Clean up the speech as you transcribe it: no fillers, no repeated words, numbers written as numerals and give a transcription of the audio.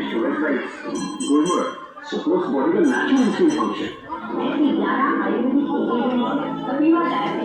That's right. Good work. Suppose what is the natural history function? Ayurvedic